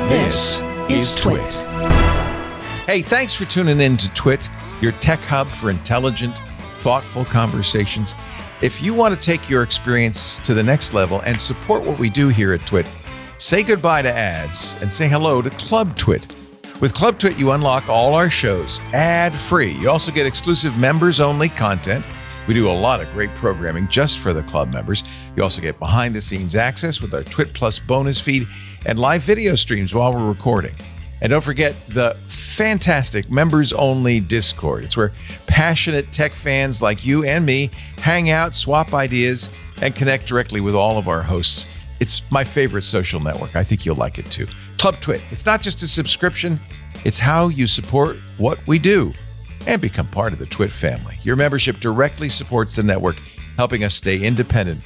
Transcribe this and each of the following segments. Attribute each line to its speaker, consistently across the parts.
Speaker 1: This is TWiT.
Speaker 2: Hey, thanks for tuning in to TWiT, your tech hub for intelligent, thoughtful conversations. If you want to take your experience to the next level and support what we do here at TWiT, say goodbye to ads and say hello to Club TWiT. With Club TWiT, you unlock all our shows ad-free. You also get exclusive members-only content. We do a lot of great programming just for the club members. You also get behind-the-scenes access with our TWiT Plus bonus feed and live video streams while we're recording. And don't forget the fantastic members-only Discord. It's where passionate tech fans like you and me hang out, swap ideas, and connect directly with all of our hosts. It's my favorite social network. I think you'll like it too. Club TWiT. It's not just a subscription. It's how you support what we do and become part of the TWiT family. Your membership directly supports the network, helping us stay independent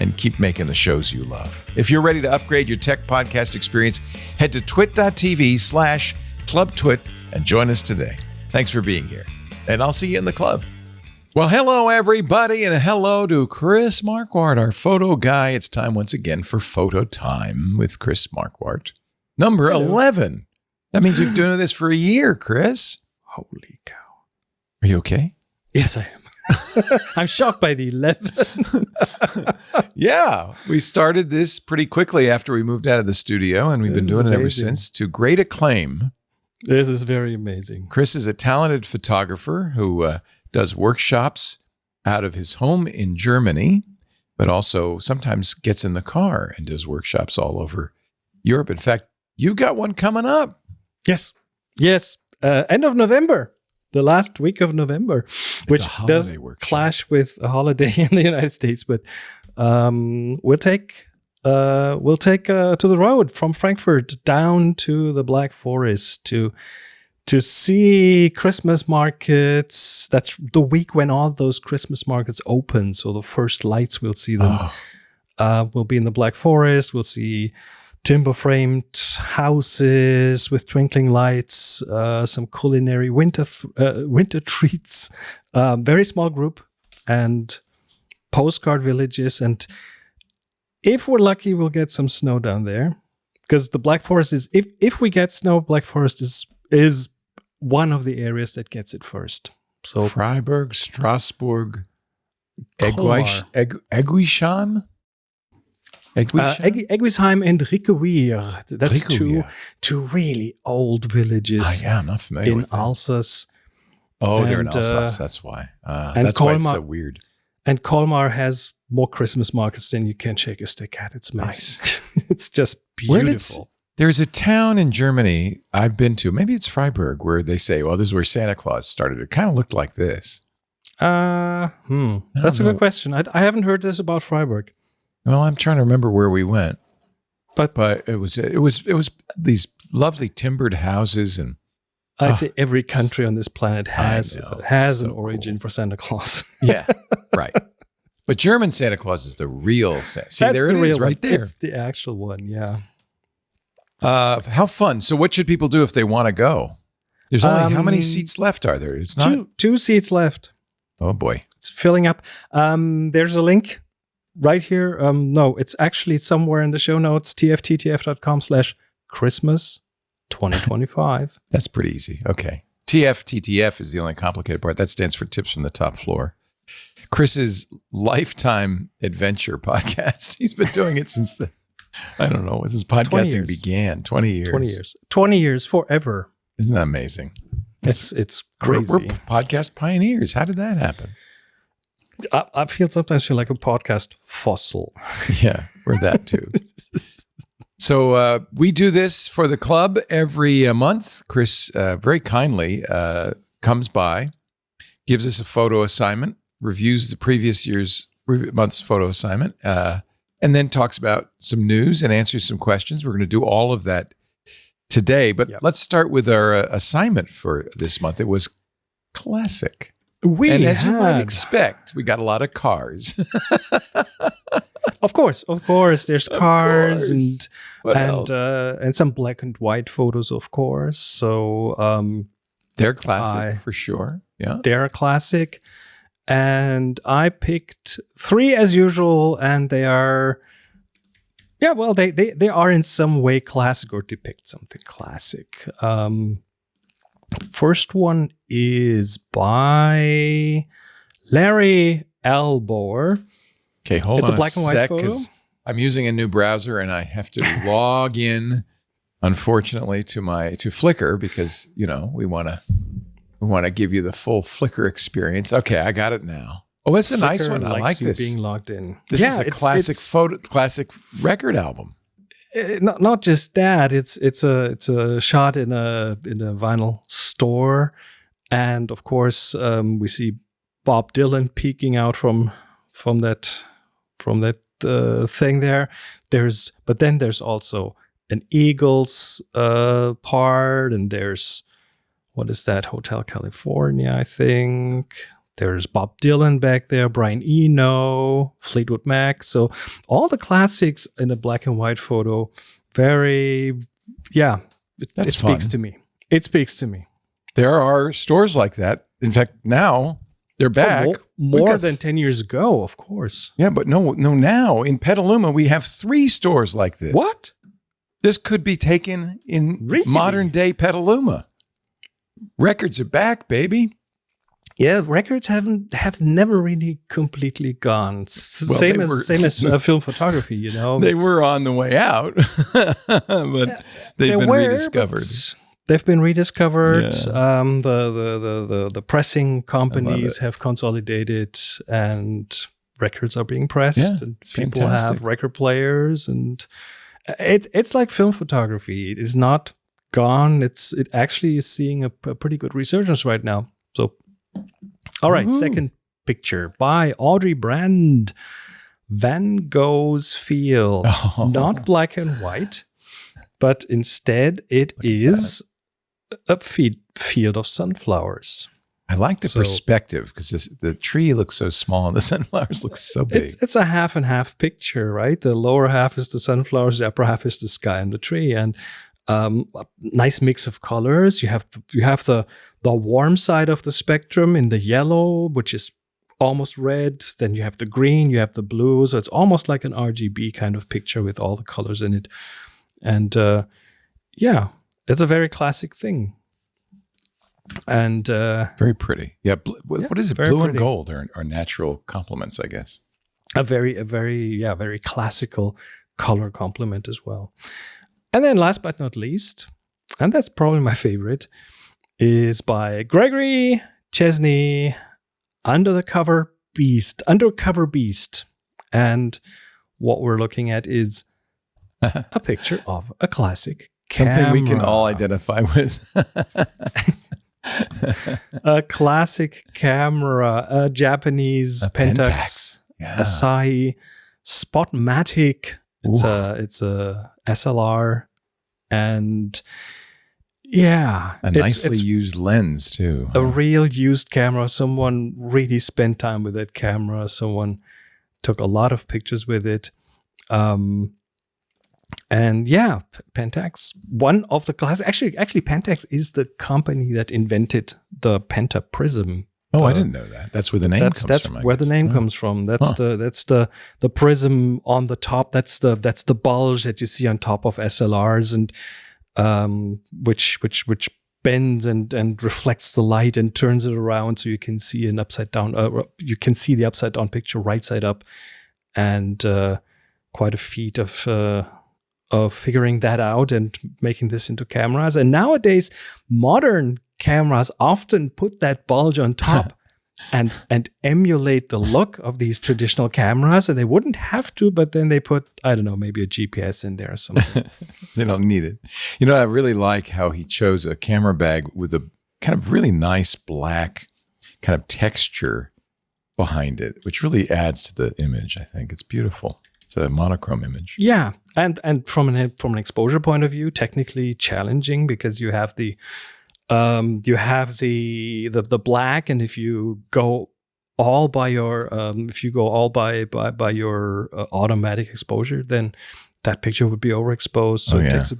Speaker 2: and keep making the shows you love. If you're ready to upgrade your tech podcast experience, head to twit.tv/clubtwit and join us today. Thanks for being here, and I'll see you in the club. Well, hello, everybody, and hello to Chris Marquardt, our photo guy. It's time once again for Photo Time with Chris Marquardt. Number 11. That means we've been doing this for a year, Chris.
Speaker 1: Holy cow.
Speaker 2: Are you okay?
Speaker 1: Yes, I am. I'm shocked by the 11.
Speaker 2: Yeah, we started this pretty quickly after we moved out of the studio, and we've been doing it ever since to great acclaim.
Speaker 1: This is very amazing.
Speaker 2: Chris is a talented photographer who does workshops out of his home in Germany, but also sometimes gets in the car and does workshops all over Europe. In fact, you've got one coming up.
Speaker 1: Yes. End of November. The last week of November, which does clash with a holiday in the United States, but we'll take to the road from Frankfurt down to the Black Forest to see Christmas markets. That's the week when all those Christmas markets open. So the first lights, we'll see them. We'll be in the Black Forest. We'll see timber-framed houses with twinkling lights, some culinary winter treats, very small group, and postcard villages. And if we're lucky, we'll get some snow down there, because the Black Forest is, if we get snow, Black Forest is one of the areas that gets it first. So
Speaker 2: Freiburg, Strasbourg, Eguisheim.
Speaker 1: Eguisheim and Rickeweer. That's two really old villages.
Speaker 2: I'm not familiar
Speaker 1: in
Speaker 2: with that.
Speaker 1: Alsace.
Speaker 2: Oh, they're in Alsace. That's why. That's
Speaker 1: Colmar,
Speaker 2: why it's so weird.
Speaker 1: And Colmar has more Christmas markets than you can shake a stick at. It's amazing. Nice. It's just beautiful.
Speaker 2: There's a town in Germany I've been to. Maybe it's Freiburg, where they say, "Well, this is where Santa Claus started." It kind of looked like this.
Speaker 1: That's a good question. I haven't heard this about Freiburg.
Speaker 2: Well, I'm trying to remember where we went,
Speaker 1: but
Speaker 2: it was these lovely timbered houses, and
Speaker 1: I'd say every country on this planet has an origin for Santa Claus.
Speaker 2: Yeah, right. But German Santa Claus is the real Santa. See, there it is, right there.
Speaker 1: It's the actual one. Yeah.
Speaker 2: How fun! So, what should people do if they want to go? There's only how many seats left? Are there? It's not
Speaker 1: two seats left.
Speaker 2: Oh boy,
Speaker 1: it's filling up. There's a link. Right here. No, it's actually somewhere in the show notes, tfttf.com/Christmas 2025.
Speaker 2: That's pretty easy. Okay. TFTTF is the only complicated part. That stands for Tips from the Top Floor. Chris's lifetime adventure podcast. He's been doing it since his podcasting began. 20 years.
Speaker 1: 20 years forever.
Speaker 2: Isn't that amazing?
Speaker 1: It's crazy.
Speaker 2: We're podcast pioneers. How did that happen?
Speaker 1: I sometimes feel like a podcast fossil.
Speaker 2: Yeah, we're that too. So we do this for the club every month. Chris very kindly comes by, gives us a photo assignment, reviews the previous month's photo assignment, and then talks about some news and answers some questions. We're going to do all of that today. But let's start with our assignment for this month. It was classic. And as you might expect, we got a lot of cars.
Speaker 1: Of course, there's cars and some black and white photos, of course. So
Speaker 2: they're classic for sure. Yeah,
Speaker 1: they're a classic. And I picked 3 as usual, and they are Yeah, well, they are in some way classic or depict something classic. First one is by Larry Albor.
Speaker 2: Okay, hold
Speaker 1: it's
Speaker 2: on
Speaker 1: a black and white
Speaker 2: sec,
Speaker 1: photo.
Speaker 2: I'm using a new browser and I have to log in, unfortunately, to Flickr because we want to give you the full Flickr experience. Okay, I got it now. Oh, it's a nice one. I like this.
Speaker 1: Being logged in.
Speaker 2: This is a classic record album.
Speaker 1: Not just that. It's a shot in a vinyl store, and of course we see Bob Dylan peeking out from that thing there. But then there's also an Eagles part, and there's, what is that, Hotel California, I think. There's Bob Dylan back there, Brian Eno, Fleetwood Mac. So all the classics in a black and white photo. It speaks to me. It speaks to me.
Speaker 2: There are stores like that. In fact, now they're back.
Speaker 1: More than 10 years ago, of course.
Speaker 2: Yeah, but no. Now in Petaluma, we have 3 stores like this.
Speaker 1: What?
Speaker 2: This could be taken in modern day Petaluma. Records are back, baby.
Speaker 1: Yeah, records have never really completely gone. Same as film photography,
Speaker 2: They were on the way out, but they've been rediscovered.
Speaker 1: They've been rediscovered.
Speaker 2: Yeah.
Speaker 1: The pressing companies have consolidated, and records are being pressed, and people
Speaker 2: fantastic.
Speaker 1: have record players, and it's like film photography. It is not gone. It actually is seeing a pretty good resurgence right now. So. All right, second picture by Audrey Brand, Van Gogh's Field. Not black and white, but instead it is a field of sunflowers.
Speaker 2: I like the perspective because the tree looks so small and the sunflowers look so big.
Speaker 1: It's a half and half picture, right? The lower half is the sunflowers, the upper half is the sky and the tree, and a nice mix of colors. You have the warm side of the spectrum in the yellow, which is almost red. Then you have the green, you have the blue. So it's almost like an RGB kind of picture with all the colors in it. And it's a very classic thing. And
Speaker 2: very pretty. Yeah. What is it? Blue
Speaker 1: pretty.
Speaker 2: And gold are natural complements, I guess.
Speaker 1: A very classical color complement as well. And then last but not least, and that's probably my favorite, is by Gregory Chesney, Undercover Beast. And what we're looking at is a picture of a classic camera.
Speaker 2: Something we can all identify with.
Speaker 1: A classic camera, a Japanese Pentax Asahi Spotmatic. It's a SLR, and
Speaker 2: a nicely used lens too.
Speaker 1: A real used camera. Someone really spent time with that camera. Someone took a lot of pictures with it. And Pentax, one of the classic. Actually, Pentax is the company that invented the Penta Prism.
Speaker 2: I didn't know that. That's where the name comes from.
Speaker 1: That's where the name comes from. That's the prism on the top. That's the bulge that you see on top of SLRs, and which bends and reflects the light and turns it around so you can see an upside down. You can see the upside down picture right side up, and quite a feat of figuring that out and making this into cameras. And nowadays, modern cameras often put that bulge on top and emulate the look of these traditional cameras, and they wouldn't have to, but then they put, I don't know, maybe a GPS in there or something.
Speaker 2: They don't need it. I really like how he chose a camera bag with a kind of really nice black kind of texture behind it, which really adds to the image. I think it's beautiful. It's a monochrome image.
Speaker 1: Yeah, and from an exposure point of view, technically challenging because you have the black, and if you go all by your automatic exposure, then that picture would be overexposed. So it takes a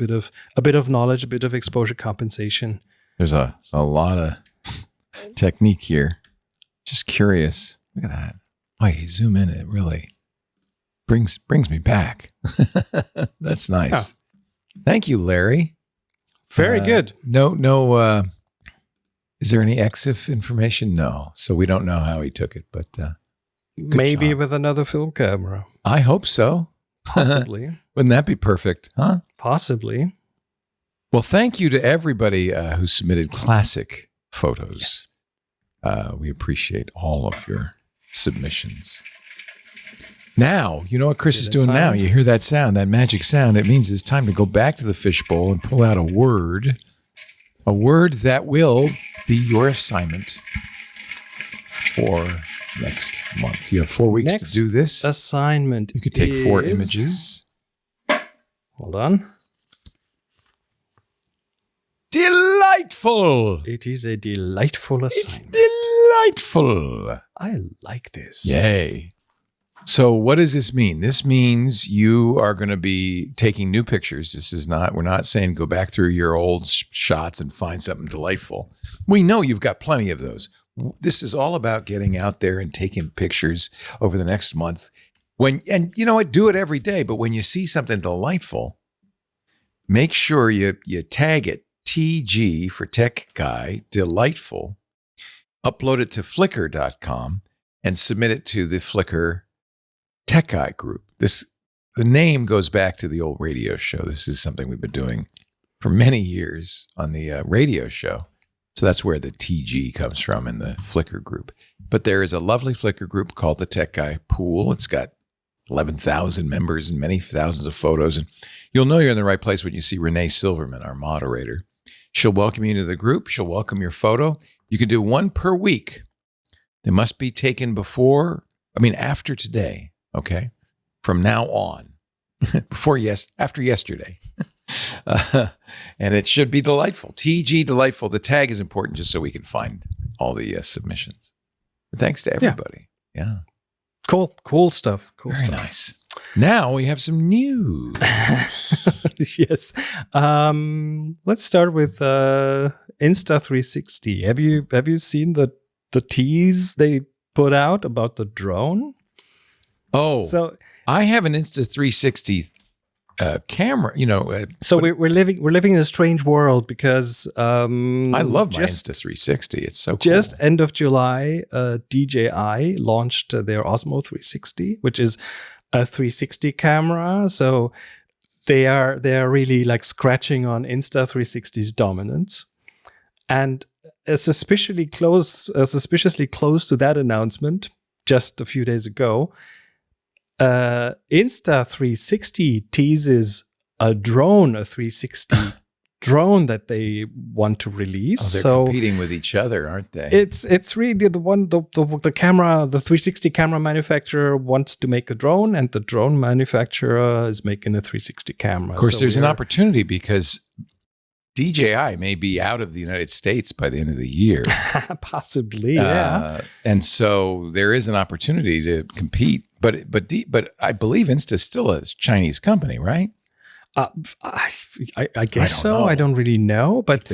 Speaker 1: bit of knowledge, a bit of exposure compensation.
Speaker 2: There's a lot of technique here. Just curious. Look at that. Oh, you zoom in, it really brings me back. That's nice. Yeah. Thank you, Larry.
Speaker 1: Very good.
Speaker 2: No. Is there any EXIF information? No. So we don't know how he took it, but
Speaker 1: maybe with another film camera.
Speaker 2: I hope so.
Speaker 1: Possibly.
Speaker 2: Wouldn't that be perfect, huh?
Speaker 1: Possibly.
Speaker 2: Well, thank you to everybody who submitted classic photos. Yes. We appreciate all of your submissions. Now, you know what Chris is doing now? You hear that sound, that magic sound. It means it's time to go back to the fishbowl and pull out a word that will be your assignment for next month. You have 4 weeks to do this.
Speaker 1: Assignment.
Speaker 2: You could take 4 images.
Speaker 1: Hold on.
Speaker 2: Delightful.
Speaker 1: It is a delightful assignment.
Speaker 2: It's delightful.
Speaker 1: I like this.
Speaker 2: Yay. So what does this mean? This means you are going to be taking new pictures. We're not saying go back through your old shots and find something delightful. We know you've got plenty of those. This is all about getting out there and taking pictures over the next month. And you know what? Do it every day. But when you see something delightful, make sure you tag it, TG for Tech Guy, delightful, upload it to flickr.com and submit it to the Flickr Tech Guy group. The name goes back to the old radio show. This is something we've been doing for many years on the radio show. So that's where the TG comes from in the Flickr group. But there is a lovely Flickr group called the Tech Guy Pool. It's got 11,000 members and many thousands of photos. And you'll know you're in the right place when you see Renee Silverman, our moderator. She'll welcome you into the group. She'll welcome your photo. You can do 1 per week. They must be taken after today. Okay, from now on, after yesterday, and it should be delightful. TG delightful. The tag is important just so we can find all the submissions. But thanks to everybody. Yeah.
Speaker 1: Cool stuff.
Speaker 2: Very nice. Now we have some news.
Speaker 1: Yes. Let's start with Insta360. Have you seen the tease they put out about the drone?
Speaker 2: Oh, so I have an Insta360 camera.
Speaker 1: So we're living in a strange world because I
Speaker 2: love my Insta360. It's so cool.
Speaker 1: Just end of July, DJI launched their Osmo 360, which is a 360 camera. So they are really like scratching on Insta360's dominance, and suspiciously close to that announcement just a few days ago. Insta360 teases a 360 drone that they want to release.
Speaker 2: They're competing with each other, aren't they?
Speaker 1: It's really the camera, the 360 camera manufacturer wants to make a drone, and the drone manufacturer is making a 360 camera.
Speaker 2: Of course, there's an opportunity because DJI may be out of the United States by the end of the year.
Speaker 1: Possibly, yeah.
Speaker 2: And so there is an opportunity to compete. But I believe Insta is still a Chinese company, right?
Speaker 1: I guess so. I don't really know, but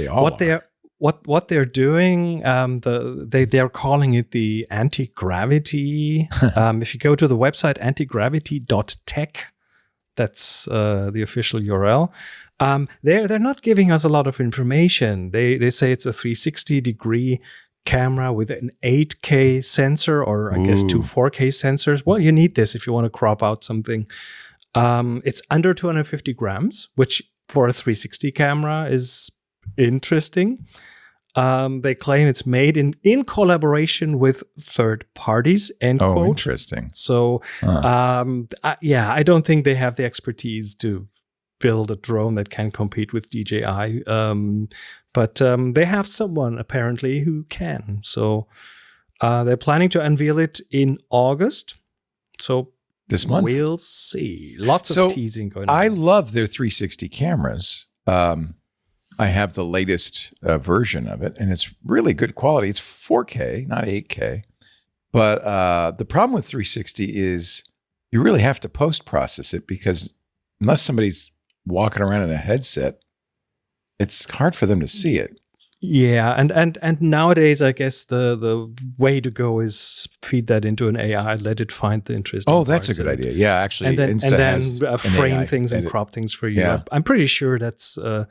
Speaker 1: what they're doing, they're calling it the anti-gravity. If you go to the website antigravity.tech, that's the official URL. They're not giving us a lot of information. They say it's a 360-degree camera with an 8K sensor, or I guess 2 4K sensors. Well, you need this if you want to crop out something. It's under 250 grams, which for a 360 camera is interesting. They claim it's made in collaboration with third parties, end quote.
Speaker 2: Interesting.
Speaker 1: So, I don't think they have the expertise to build a drone that can compete with DJI. But they have someone apparently who can. So they're planning to unveil it in August. So
Speaker 2: this month
Speaker 1: we'll see. Lots of teasing going on.
Speaker 2: I love their 360 cameras. I have the latest version of it, and it's really good quality. It's 4K, not 8K. But the problem with 360 is you really have to post-process it, because unless somebody's walking around in a headset, it's hard for them to see it.
Speaker 1: Yeah, and nowadays, I guess the way to go is feed that into an AI, let it find the interesting.
Speaker 2: Oh, that's a good idea. Yeah, actually,
Speaker 1: and
Speaker 2: Insta
Speaker 1: then
Speaker 2: has
Speaker 1: frame
Speaker 2: AI
Speaker 1: things and
Speaker 2: edit.
Speaker 1: crop things for you.
Speaker 2: Yeah.
Speaker 1: I'm pretty sure that's the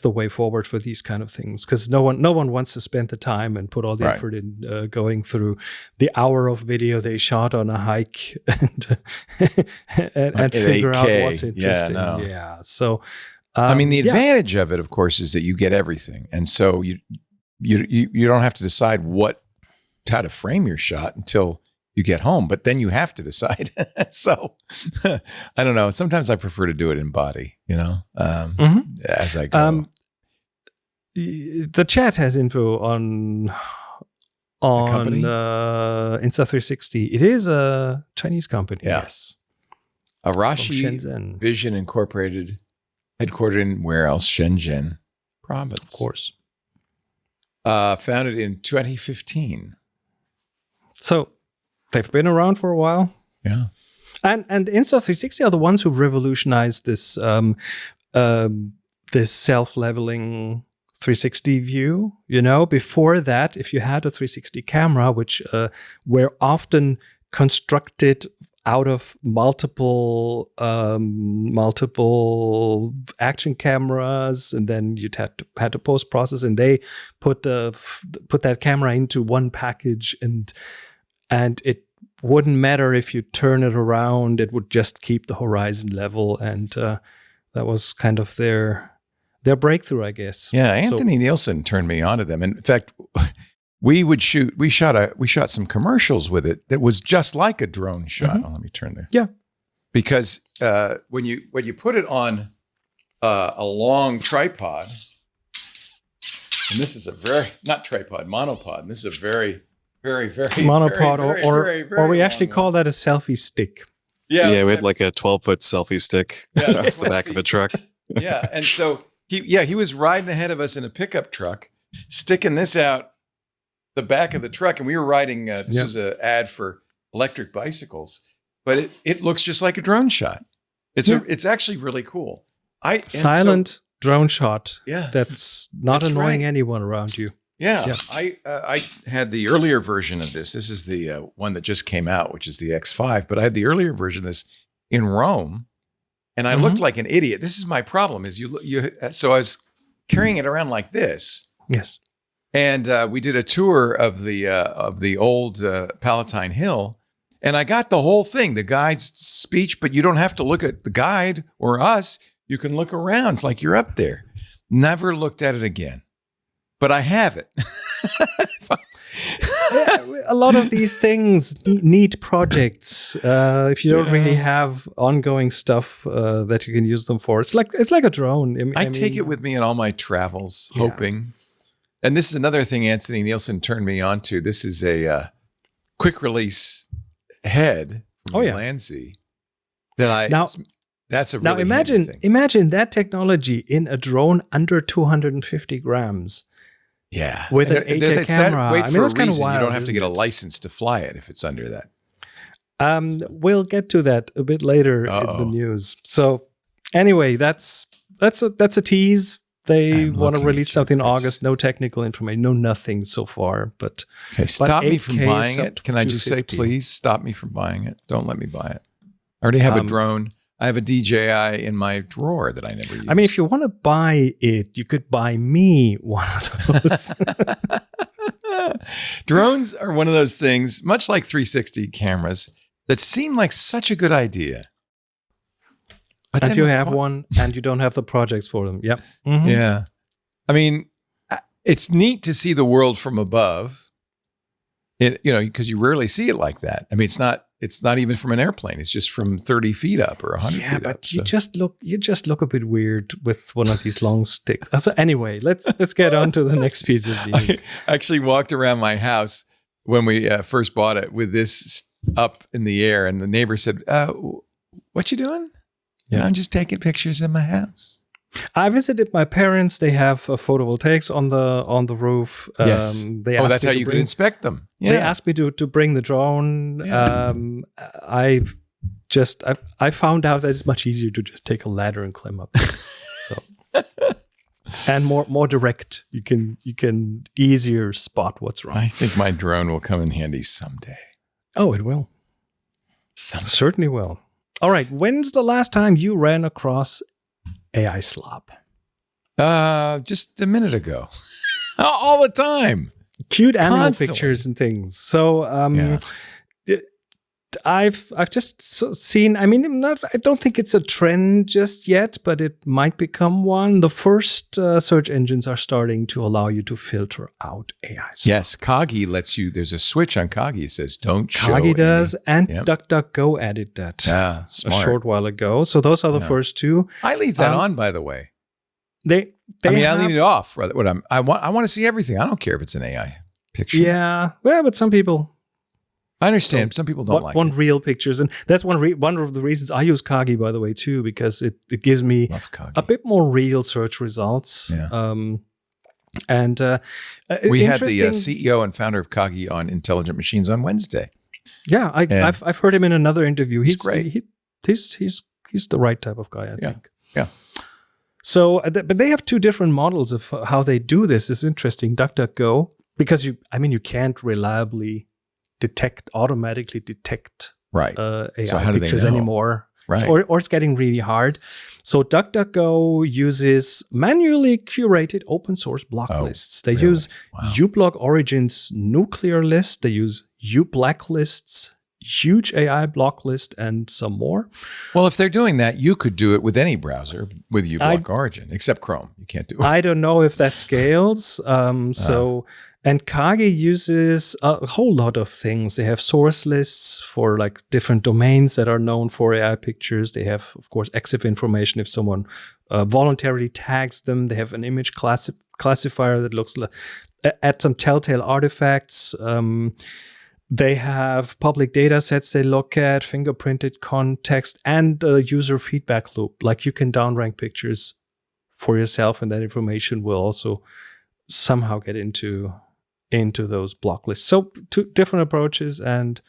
Speaker 1: way forward for these kind of things, because no one wants to spend the time and put all the effort in going through the hour of video they shot on a hike and figure out what's interesting. Yeah. So.
Speaker 2: I mean, the advantage of it, of course, is that you get everything, and so you don't have to decide how to frame your shot until you get home. But then you have to decide. So I don't know. Sometimes I prefer to do it in body, as I go.
Speaker 1: The chat has info on Insta360. It is a Chinese company.
Speaker 2: Yeah.
Speaker 1: Yes,
Speaker 2: Arashi Vision Incorporated. Headquartered in where else? Shenzhen province.
Speaker 1: Of course.
Speaker 2: Founded in 2015.
Speaker 1: So they've been around for a while.
Speaker 2: Yeah.
Speaker 1: And Insta360 are the ones who revolutionized this this self-leveling 360 view. Before that, if you had a 360 camera, which were often constructed out of multiple action cameras, and then you'd had to post process, and they put that camera into one package, and it wouldn't matter if you turn it around; it would just keep the horizon level, and that was kind of their breakthrough, I guess.
Speaker 2: Yeah, Anthony Nielsen turned me on to them. In fact, we shot some commercials with it that was just like a drone shot.
Speaker 1: Mm-hmm.
Speaker 2: Oh, let me turn there.
Speaker 1: Yeah.
Speaker 2: Because when you put it on a long tripod, and this is a monopod, and this is a very, very, very
Speaker 1: monopod,
Speaker 2: very,
Speaker 1: or we actually call that a selfie stick.
Speaker 3: Yeah, we had like a 12-foot selfie stick in the back of a truck.
Speaker 2: Yeah, and so he was riding ahead of us in a pickup truck, sticking this out the back of the truck, and we were riding. This was an ad for electric bicycles, but it looks just like a drone shot. It's actually really cool.
Speaker 1: Silent drone shot.
Speaker 2: Yeah,
Speaker 1: that's not annoying anyone around you.
Speaker 2: Yeah. I had the earlier version of this. This is the one that just came out, which is the X5. But I had the earlier version of this in Rome, and I looked like an idiot. This is my problem. So I was carrying it around like this.
Speaker 1: Yes.
Speaker 2: And we did a tour of the old Palatine Hill, and I got the whole thing, the guide's speech, but you don't have to look at the guide or us. You can look around. It's like you're up there. Never looked at it again, but I have it.
Speaker 1: A lot of these things need projects. If you don't really have ongoing stuff that you can use them for, it's like a drone.
Speaker 2: I take it with me in all my travels, hoping. And this is another thing Anthony Nielsen turned me on to. This is a quick release head from Landsea that's a really handy thing.
Speaker 1: Imagine that technology in a drone under 250 grams.
Speaker 2: Yeah,
Speaker 1: with an 8K camera.
Speaker 2: That's kind of wild. You don't have to get a license to fly it if it's under that.
Speaker 1: We'll get to that a bit later in the news. So anyway, that's a tease. They want to release something in August. No technical information, no nothing so far. But
Speaker 2: stop me from buying it. Can I just say, please stop me from buying it? Don't let me buy it. I already have a drone. I have a DJI in my drawer that I never use.
Speaker 1: I mean, if you want to buy it, you could buy me one of those.
Speaker 2: Drones are one of those things, much like 360 cameras, that seem like such a good idea.
Speaker 1: But and you have one and you don't have the projects for them. Yep.
Speaker 2: Mm-hmm. Yeah. I mean, it's neat to see the world from above, because you rarely see it like that. I mean, it's not even from an airplane. It's just from 30 feet up or 100 feet up. Yeah,
Speaker 1: but you just look a bit weird with one of these long sticks. So anyway, let's get on to the next piece of news.
Speaker 2: I actually walked around my house when we first bought it with this up in the air, and the neighbor said, "What you doing?" Yeah. I'm just taking pictures in my house.
Speaker 1: I visited my parents. They have photovoltaics on the roof.
Speaker 2: Yes. That's how you could inspect them. Yeah.
Speaker 1: They asked me to bring the drone. Yeah. I found out that it's much easier to just take a ladder and climb up. So, And more direct. You can easier spot what's wrong.
Speaker 2: I think my drone will come in handy someday.
Speaker 1: Oh, it will. Certainly will. All right. When's the last time you ran across AI slop?
Speaker 2: Just a minute ago. All the time.
Speaker 1: Cute animal pictures and things. So I've just seen, I mean, I don't think it's a trend just yet, but it might become one. The first search engines are starting to allow you to filter out AI.
Speaker 2: Yes, Kagi lets you, there's a switch on Kagi. It says don't show
Speaker 1: Kagi does, and DuckDuckGo added that
Speaker 2: a short
Speaker 1: while ago. So those are the first two.
Speaker 2: I leave that on, by the way.
Speaker 1: I
Speaker 2: leave it off. I want to see everything. I don't care if it's an AI picture.
Speaker 1: Yeah, well, but some people...
Speaker 2: I understand. Some people don't
Speaker 1: want real pictures. And that's one of the reasons I use Kagi, by the way, too, because it gives me a bit more real search results.
Speaker 2: Yeah.
Speaker 1: We
Speaker 2: had the CEO and founder of Kagi on Intelligent Machines on Wednesday.
Speaker 1: Yeah, I've heard him in another interview. He's
Speaker 2: great.
Speaker 1: He's the right type of guy, I think.
Speaker 2: Yeah.
Speaker 1: So, but they have two different models of how they do this. It's interesting. DuckDuckGo, because you can't reliably automatically detect AI pictures anymore.
Speaker 2: Right.
Speaker 1: Or it's getting really hard. So DuckDuckGo uses manually curated open source block lists. They use uBlock Origin's nuclear list. They use uBlacklist's huge AI block list and some more.
Speaker 2: Well, if they're doing that, you could do it with any browser with uBlock Origin, except Chrome. You can't do it.
Speaker 1: I don't know if that scales. And Kagi uses a whole lot of things. They have source lists for like different domains that are known for AI pictures. They have, of course, EXIF information if someone voluntarily tags them. They have an image classifier that looks at some telltale artifacts. They have public data sets they look at, fingerprinted context, and a user feedback loop. Like you can downrank pictures for yourself, and that information will also somehow get into those block lists. So two different approaches, and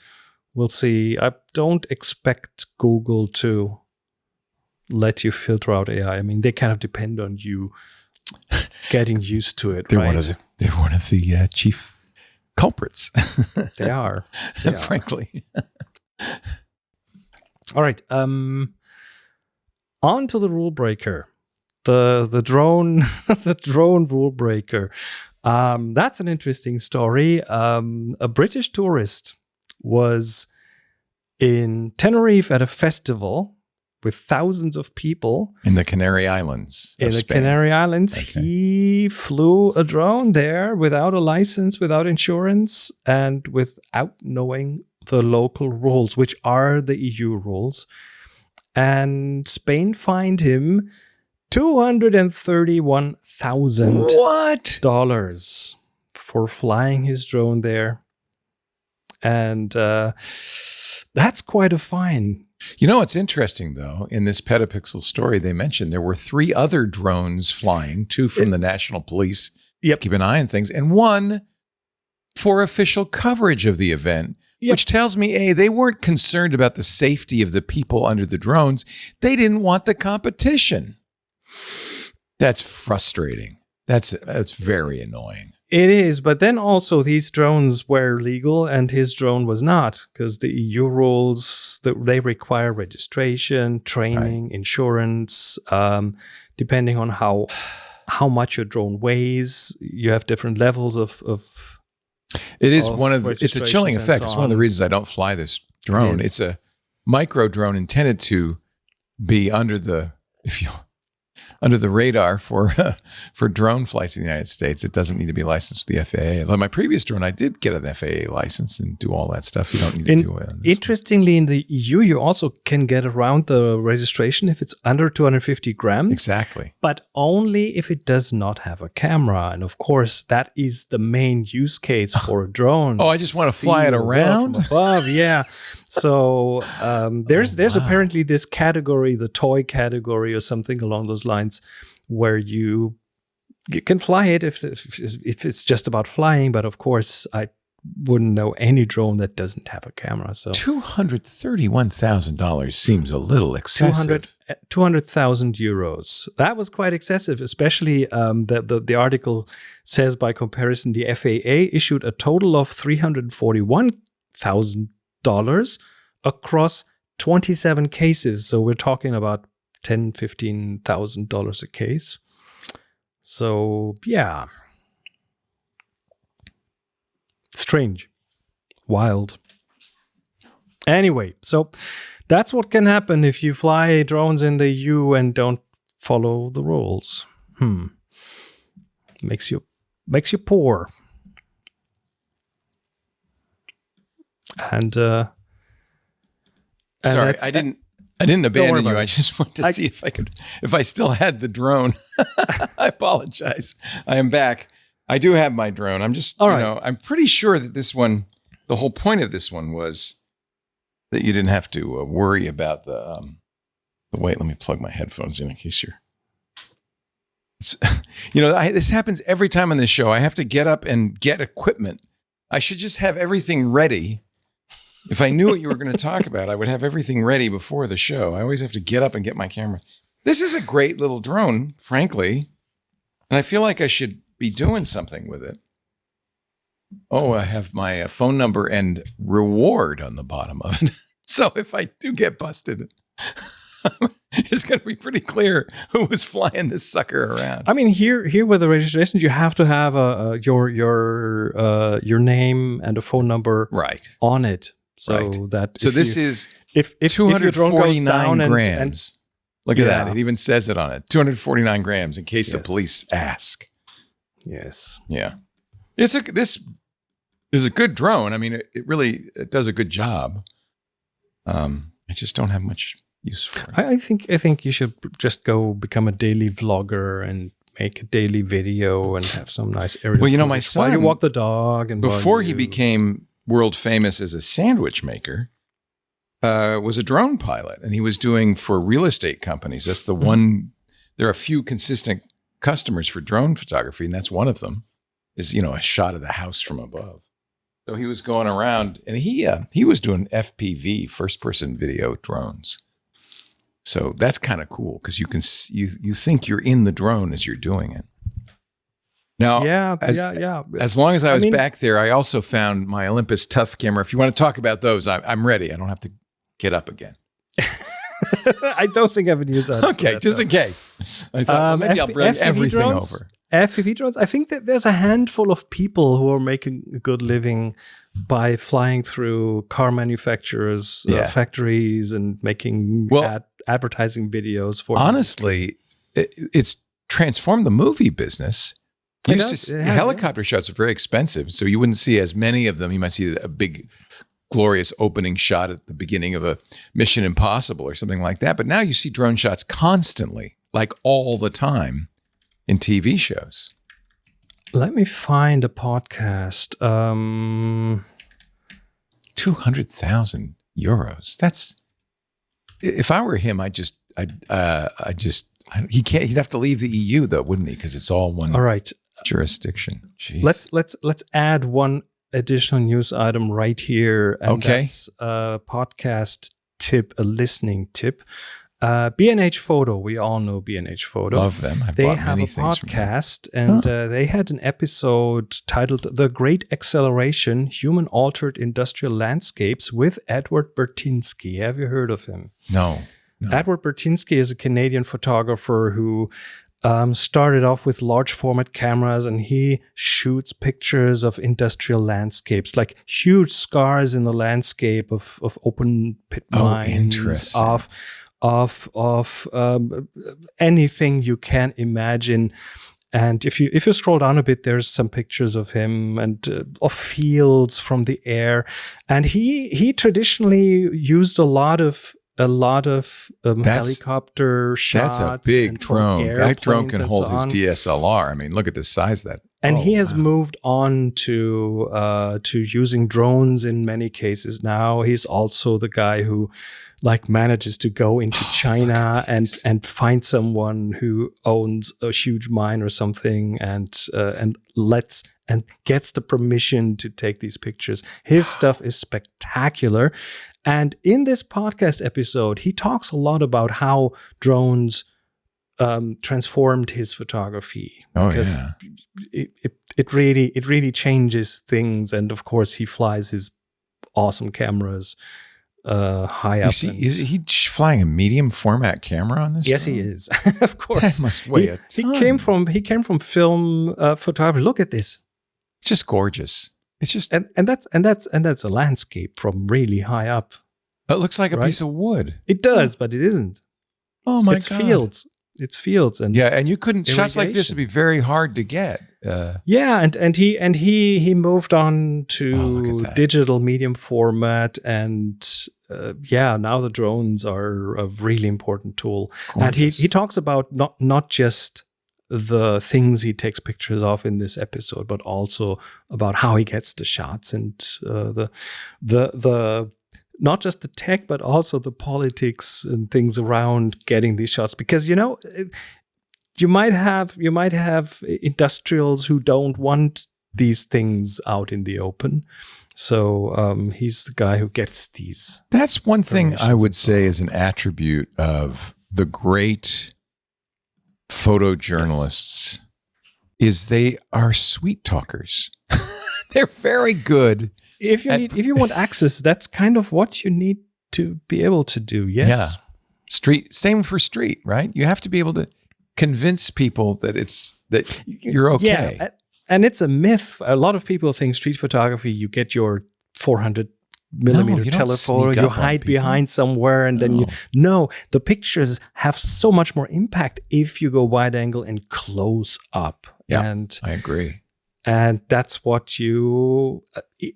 Speaker 1: we'll see. I don't expect Google to let you filter out AI. I mean, they kind of depend on you getting used to it.
Speaker 2: They're one of the chief culprits.
Speaker 1: They are.
Speaker 2: Frankly.
Speaker 1: All right. On to the rule breaker. The drone rule breaker. That's an interesting story. A British tourist was in Tenerife at a festival with thousands of people.
Speaker 2: In the Canary Islands.
Speaker 1: Canary Islands. Okay. He flew a drone there without a license, without insurance, and without knowing the local rules, which are the EU rules. And Spain fined him $231,000 for flying his drone there. And that's quite a fine.
Speaker 2: You know what's interesting, though? In this Petapixel story, they mentioned there were 3 other drones flying, 2 from the National Police, keep an eye on things, and 1 for official coverage of the event, which tells me, they weren't concerned about the safety of the people under the drones. They didn't want the competition. That's frustrating. That's very annoying.
Speaker 1: It is, but then also these drones were legal and his drone was not, because the EU rules, they require registration, training, insurance, depending on how much your drone weighs. You have different levels of
Speaker 2: It is it's a chilling effect. It's one of the reasons I don't fly this drone. It's a micro drone intended to be under the radar for drone flights in the United States. It doesn't need to be licensed with the FAA. Like my previous drone, I did get an FAA license and do all that stuff. You don't need to do it.
Speaker 1: Interestingly, in the EU, you also can get around the registration if it's under 250 grams.
Speaker 2: Exactly. But
Speaker 1: only if it does not have a camera. And of course, that is the main use case for a drone.
Speaker 2: I just want to fly it around?
Speaker 1: From above, yeah. So there's apparently this category, the toy category or something along those lines, where you can fly it if it's just about flying. But of course, I wouldn't know any drone that doesn't have a camera. So
Speaker 2: $231,000 seems a little excessive.
Speaker 1: 200,000 euros. That was quite excessive, especially the article says by comparison, the FAA issued a total of $341,000 across 27 cases. So we're talking about $10,000, $15,000 a case. So yeah. Strange. Wild. Anyway, so that's what can happen if you fly drones in the EU and don't follow the rules. Makes you poor. And
Speaker 2: sorry, I didn't abandon you. I just wanted to see if I still had the drone. I apologize. I am back. I do have my drone. I'm just, I'm pretty sure that this one, the whole point of this one was that you didn't have to worry about the wait, let me plug my headphones in case you're, this happens every time on this show. I have to get up and get equipment. I should just have everything ready. If I knew what you were going to talk about, I would have everything ready before the show. I always have to get up and get my camera. This is a great little drone, frankly. And I feel like I should be doing something with it. Oh, I have my phone number and reward on the bottom of it. So if I do get busted, it's going to be pretty clear who was flying this sucker around.
Speaker 1: I mean, here with the registration, you have to have your name and a phone number on it. So
Speaker 2: this is
Speaker 1: if
Speaker 2: 249 grams. Look at that. It even says it on it. 249 grams in case the police ask.
Speaker 1: Yes.
Speaker 2: Yeah. This is a good drone. I mean, it really does a good job. I just don't have much use for it.
Speaker 1: I think you should just go become a daily vlogger and make a daily video and have some nice aerial.
Speaker 2: Well, my son,
Speaker 1: while you walk the dog and
Speaker 2: before he became world famous as a sandwich maker, was a drone pilot, and he was doing for real estate companies. That's the one. There are a few consistent customers for drone photography, and that's one of them. Is a shot of the house from above. So he was going around, and he was doing FPV, first person video drones. So that's kind of cool because you think you're in the drone as you're doing it. Now, as long as I was back there, I also found my Olympus Tough camera. If you want to talk about those, I'm ready. I don't have to get up again.
Speaker 1: I don't think I would use that.
Speaker 2: Okay, just in case. I thought maybe I'll bring everything over.
Speaker 1: FPV drones. I think that there's a handful of people who are making a good living by flying through car manufacturers, factories, and making advertising videos for.
Speaker 2: Honestly, it's transformed the movie business. Helicopter shots are very expensive, so you wouldn't see as many of them. You might see a big, glorious opening shot at the beginning of a Mission Impossible or something like that. But now you see drone shots constantly, like all the time, in TV shows.
Speaker 1: Let me find a podcast.
Speaker 2: 200,000 euros. That's, if I were him, he'd have to leave the EU though, wouldn't he? Because it's all one.
Speaker 1: All right.
Speaker 2: Jurisdiction. Jeez.
Speaker 1: Let's add one additional news item right here. And that's a podcast tip, a listening tip. B&H Photo. We all know B&H Photo.
Speaker 2: Love them.
Speaker 1: They have a podcast, and they had an episode titled "The Great Acceleration: Human-Altered Industrial Landscapes" with Edward Bertinsky. Have you heard of him?
Speaker 2: No.
Speaker 1: Edward Bertinsky is a Canadian photographer who started off with large format cameras, and he shoots pictures of industrial landscapes, like huge scars in the landscape of open pit mines, of anything you can imagine. And if you scroll down a bit, there's some pictures of him and of fields from the air. And he traditionally used a lot of helicopter shots.
Speaker 2: That's a big drone. That drone can hold his DSLR. I mean, look at the size of that.
Speaker 1: And he has moved on to using drones in many cases now. He's also the guy who like manages to go into China and find someone who owns a huge mine or something and gets the permission to take these pictures. His stuff is spectacular. And in this podcast episode, he talks a lot about how drones transformed his photography. Because it really changes things. And of course, he flies his awesome cameras high up.
Speaker 2: Is he flying a medium format camera on this?
Speaker 1: Yes,
Speaker 2: drone?
Speaker 1: he is. Of course,
Speaker 2: that must weigh a ton.
Speaker 1: He came from film photography. Look at this,
Speaker 2: just gorgeous. It's just
Speaker 1: and that's a landscape from really high up.
Speaker 2: It looks like a piece of wood.
Speaker 1: It does, but it isn't.
Speaker 2: Oh my God!
Speaker 1: It's fields, and
Speaker 2: and you couldn't shots like this would be very hard to get.
Speaker 1: And he moved on to digital medium format, and now the drones are a really important tool. Gorgeous. And he talks about not just the things he takes pictures of in this episode, but also about how he gets the shots and the not just the tech, but also the politics and things around getting these shots. Because you might have industrials who don't want these things out in the open. So he's the guy who gets these.
Speaker 2: That's one thing I would say is an attribute of the great photojournalists is they are sweet talkers. They're very good.
Speaker 1: If you want access, that's kind of what you need to be able to do. Yes.
Speaker 2: Yeah. Same for street, right? You have to be able to convince people that you're okay.
Speaker 1: Yeah. And it's a myth. A lot of people think street photography, you get your 400 millimeter telephoto, you hide behind somewhere, and then the pictures have so much more impact if you go wide angle and close up.
Speaker 2: Yeah,
Speaker 1: and
Speaker 2: I agree.
Speaker 1: And that's what you.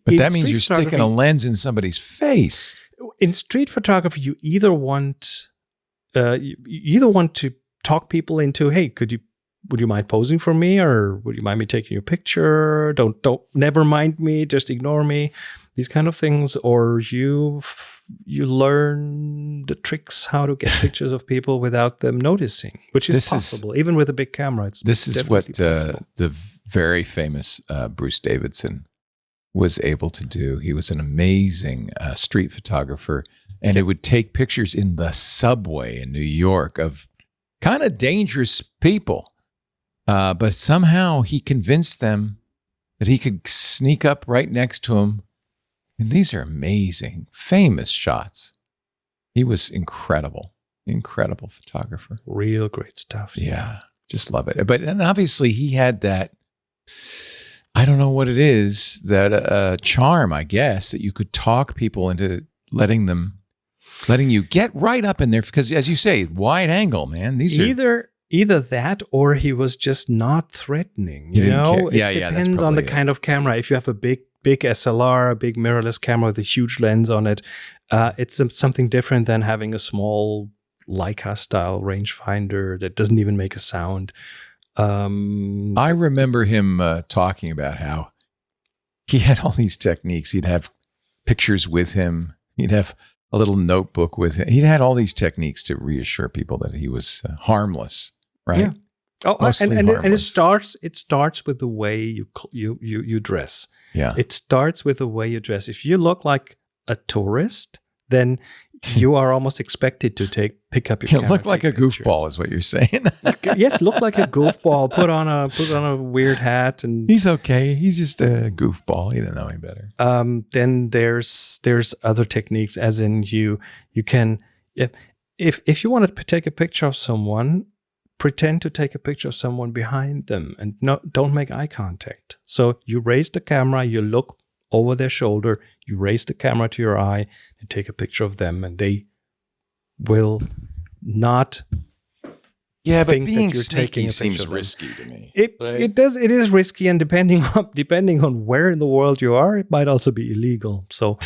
Speaker 2: But that means you're sticking a lens in somebody's face.
Speaker 1: In street photography, you either want to talk people into, hey, would you mind posing for me, or would you mind me taking your picture? Never mind me, just ignore me. These kind of things, or you learn the tricks how to get pictures of people without them noticing, which is possible, even with a big camera.
Speaker 2: This is what the very famous Bruce Davidson was able to do. He was an amazing street photographer, and it would take pictures in the subway in New York of kind of dangerous people. But somehow he convinced them that he could sneak up right next to him. And these are amazing, famous shots. He was incredible photographer.
Speaker 1: Real great stuff.
Speaker 2: Yeah, just love it. And obviously he had that, I don't know what it is, that charm, I guess, that you could talk people into letting you get right up in there. Because as you say, wide angle, man. These are
Speaker 1: either that, or he was just not threatening. It depends on the kind of camera. If you have a big SLR, a big mirrorless camera with a huge lens on it, it's something different than having a small Leica style rangefinder that doesn't even make a sound.
Speaker 2: I remember him talking about how he had all these techniques. He'd have pictures with him. He'd have a little notebook with him. He'd had all these techniques to reassure people that he was harmless, right?
Speaker 1: Yeah. And it starts with the way you dress.
Speaker 2: Yeah.
Speaker 1: It starts with the way you dress. If you look like a tourist, then you are almost expected to pick up your camera.
Speaker 2: Look like a goofball is what you're saying.
Speaker 1: Yes, look like a goofball. Put on a weird hat, and
Speaker 2: he's okay. He's just a goofball. He doesn't know any better.
Speaker 1: Then there's other techniques, as in you can if you want to take a picture of someone, pretend to take a picture of someone behind them, and don't make eye contact. So you raise the camera, you look over their shoulder, you raise the camera to your eye and take a picture of them, and they will not
Speaker 2: think
Speaker 1: but
Speaker 2: being
Speaker 1: that you're
Speaker 2: sneaky
Speaker 1: taking a
Speaker 2: seems
Speaker 1: picture
Speaker 2: risky to me.
Speaker 1: It is risky, and depending on where in the world you are, it might also be illegal. So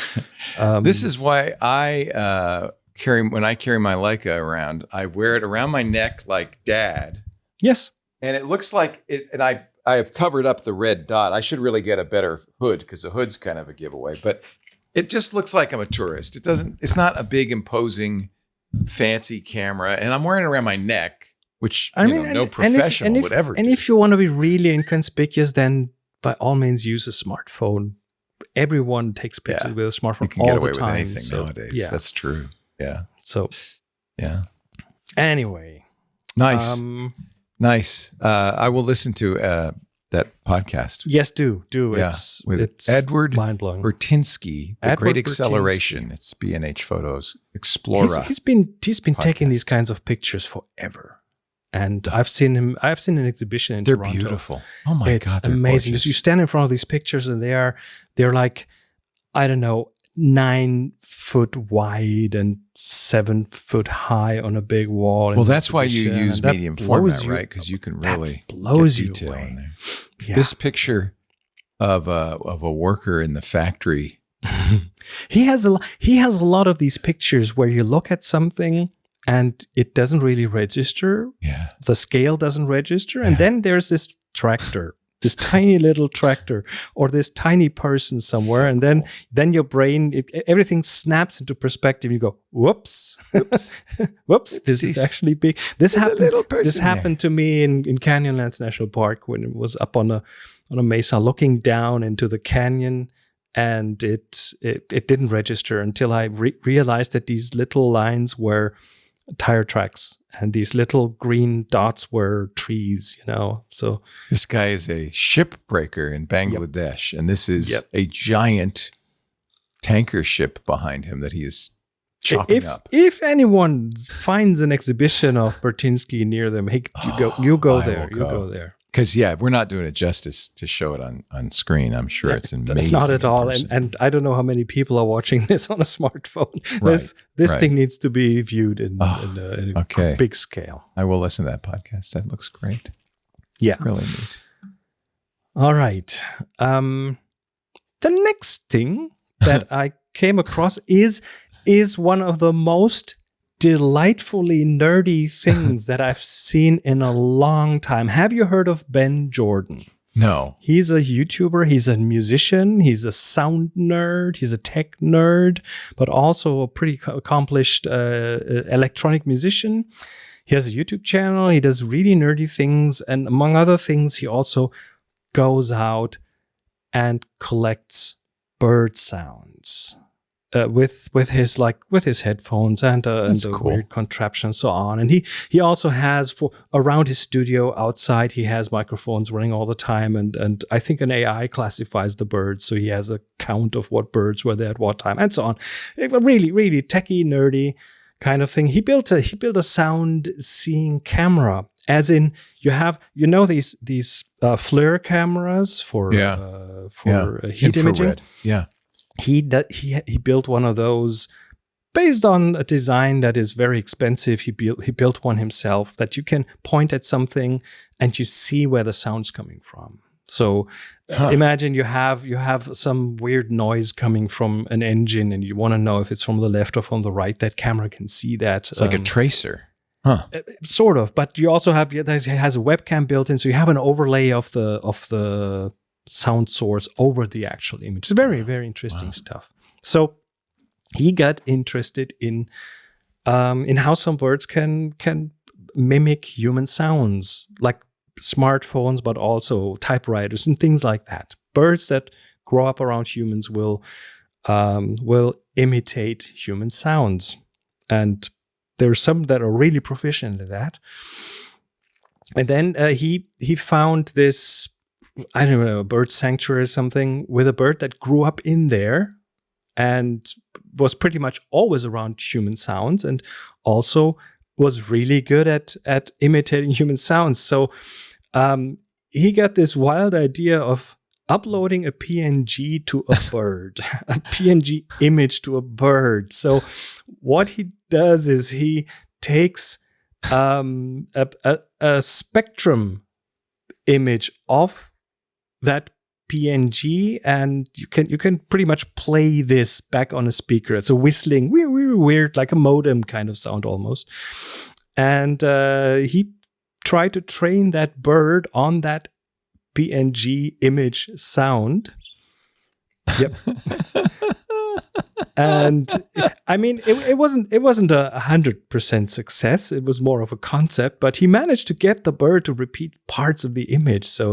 Speaker 2: this is why when I carry my Leica around, I wear it around my neck like Dad.
Speaker 1: Yes.
Speaker 2: And it looks like it, and I have covered up the red dot. I should really get a better hood because the hood's kind of a giveaway. But It just looks like I'm a tourist. It's not a big, imposing, fancy camera. And I'm wearing it around my neck, which no professional would ever do.
Speaker 1: And if you want to be really inconspicuous, then by all means use a smartphone. Everyone takes pictures with a smartphone. You
Speaker 2: can get away with anything nowadays. Yeah. That's true. Yeah.
Speaker 1: So,
Speaker 2: yeah.
Speaker 1: Anyway.
Speaker 2: Nice. Nice. I will listen to that podcast.
Speaker 1: Yes, do.
Speaker 2: Yeah. It's Edward
Speaker 1: mind-blowing.
Speaker 2: Bertinsky, The Great Acceleration. It's B&H Photos Explorer.
Speaker 1: He's been taking these kinds of pictures forever. And I've seen an exhibition in Toronto.
Speaker 2: They're beautiful. Oh my God,
Speaker 1: it's amazing. You stand in front of these pictures and they're like, I don't know, 9 foot wide and 7 foot high on a big wall.
Speaker 2: Well, that's why you use medium format, right? Because you can really
Speaker 1: blows
Speaker 2: get detail
Speaker 1: you away.
Speaker 2: In there.
Speaker 1: Yeah.
Speaker 2: This picture of a worker in the factory.
Speaker 1: He has a lot of these pictures where you look at something and it doesn't really register.
Speaker 2: Yeah.
Speaker 1: The scale doesn't register. And then there's this tractor, this tiny little tractor, or this tiny person somewhere. And then your brain, everything snaps into perspective. You go, whoops, whoops, this is actually big. This happened to me in Canyonlands National Park when it was up on a mesa looking down into the canyon. And it didn't register until I realized that these little lines were tire tracks and these little green dots were trees, So
Speaker 2: this guy is a shipbreaker in Bangladesh, and this is a giant tanker ship behind him that he is chopping up.
Speaker 1: If anyone finds an exhibition of Bertinsky near them, hey, you go there.
Speaker 2: Because, we're not doing it justice to show it on screen. I'm sure it's amazing.
Speaker 1: Not at all. And I don't know how many people are watching this on a smartphone. This thing needs to be viewed in a big scale.
Speaker 2: I will listen to that podcast. That looks great.
Speaker 1: Yeah.
Speaker 2: Really neat.
Speaker 1: All right. The next thing that I came across is one of the most delightfully nerdy things that I've seen in a long time. Have you heard of Ben Jordan?
Speaker 2: No.
Speaker 1: He's a YouTuber. He's a musician. He's a sound nerd. He's a tech nerd, but also a pretty accomplished electronic musician. He has a YouTube channel. He does really nerdy things. And among other things, he also goes out and collects bird sounds. With his headphones and the weird contraption and so on. And he also has around his studio outside, he has microphones running all the time. And I think an AI classifies the birds. So he has a count of what birds were there at what time and so on. Really, really techie, nerdy kind of thing. He built a sound seeing camera, as in you have, these FLIR cameras for heat imaging.
Speaker 2: Yeah.
Speaker 1: He built one of those based on a design that is very expensive. He built one himself that you can point at something and you see where the sound's coming from. So imagine you have some weird noise coming from an engine and you want to know if it's from the left or from the right. That camera can see that.
Speaker 2: It's like a tracer.
Speaker 1: Sort of, but you also have it has a webcam built in, so you have an overlay of the sound source over the actual image. It's very, very interesting stuff. So he got interested in how some birds can mimic human sounds, like smartphones, but also typewriters and things like that. Birds that grow up around humans will imitate human sounds, and there are some that are really proficient at that. And then he found this, I don't know, a bird sanctuary or something with a bird that grew up in there and was pretty much always around human sounds and also was really good at imitating human sounds. So he got this wild idea of uploading a PNG to a bird, a PNG image to a bird. So what he does is he takes a spectrum image of that PNG, and you can pretty much play this back on a speaker. It's a whistling, weird, like a modem kind of sound almost. And he tried to train that bird on that PNG image sound. Yep. And I mean, it wasn't a 100% success. It was more of a concept, but he managed to get the bird to repeat parts of the image. So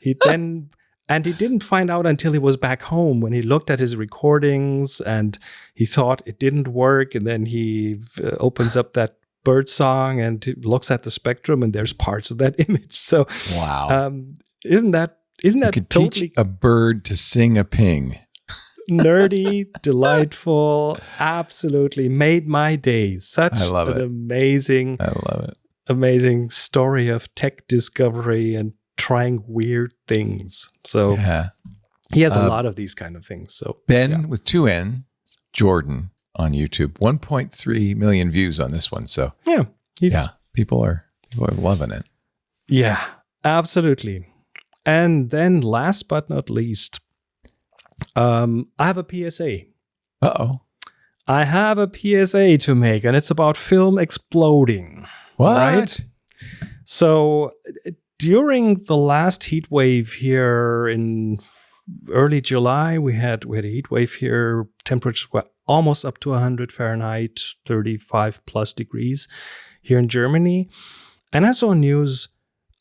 Speaker 1: he then, and he didn't find out until he was back home when he looked at his recordings and he thought it didn't work. And then he opens up that bird song and looks at the spectrum and there's parts of that image. So
Speaker 2: wow.
Speaker 1: Isn't that
Speaker 2: you could
Speaker 1: totally
Speaker 2: teach a bird to sing a ping?
Speaker 1: nerdy, delightful, absolutely made my day. Such
Speaker 2: I love
Speaker 1: an
Speaker 2: it.
Speaker 1: amazing,
Speaker 2: I love it.
Speaker 1: Amazing story of tech discovery and trying weird things. So he has a lot of these kind of things. So
Speaker 2: Ben with 2 N, Jordan on YouTube, 1.3 million views on this one. So people are loving it.
Speaker 1: Yeah, absolutely. And then last but not least, I have a PSA.
Speaker 2: Uh-oh.
Speaker 1: I have a PSA to make, and it's about film exploding.
Speaker 2: What?
Speaker 1: Right? So during the last heat wave here in early July, we had a heat wave here. Temperatures were almost up to 100 Fahrenheit, 35 plus degrees here in Germany. And I saw a news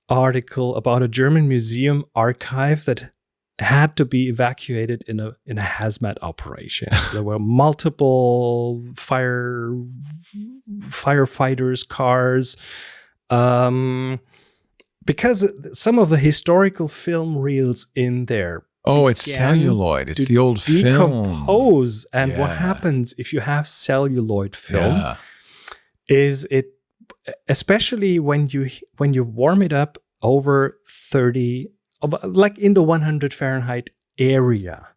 Speaker 1: article about a German museum archive that had to be evacuated in a hazmat operation. So there were multiple firefighters' cars, because some of the historical film reels in there.
Speaker 2: Oh, it's celluloid. It's the old
Speaker 1: decompose.
Speaker 2: film.
Speaker 1: And what happens if you have celluloid film is it, especially when you warm it up over 30, like in the 100 Fahrenheit area,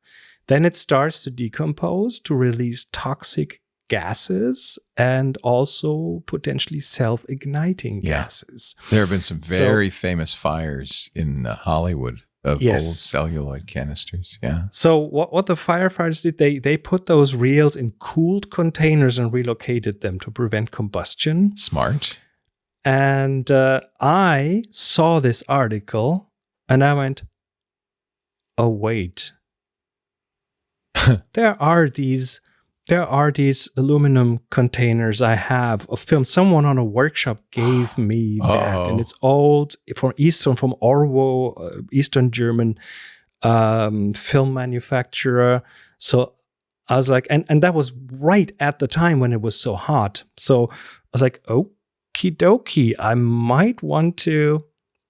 Speaker 1: then it starts to decompose to release toxic gases and also potentially self-igniting gases.
Speaker 2: There have been some very famous fires in Hollywood of old celluloid canisters. Yeah.
Speaker 1: So what the firefighters did, they put those reels in cooled containers and relocated them to prevent combustion.
Speaker 2: Smart.
Speaker 1: And I saw this article and I went, oh, wait. There are these aluminum containers I have of film. Someone on a workshop gave me that, and it's old from Orwo, Eastern German film manufacturer. So I was like, and that was right at the time when it was so hot. So I was like, okie dokie, I might want to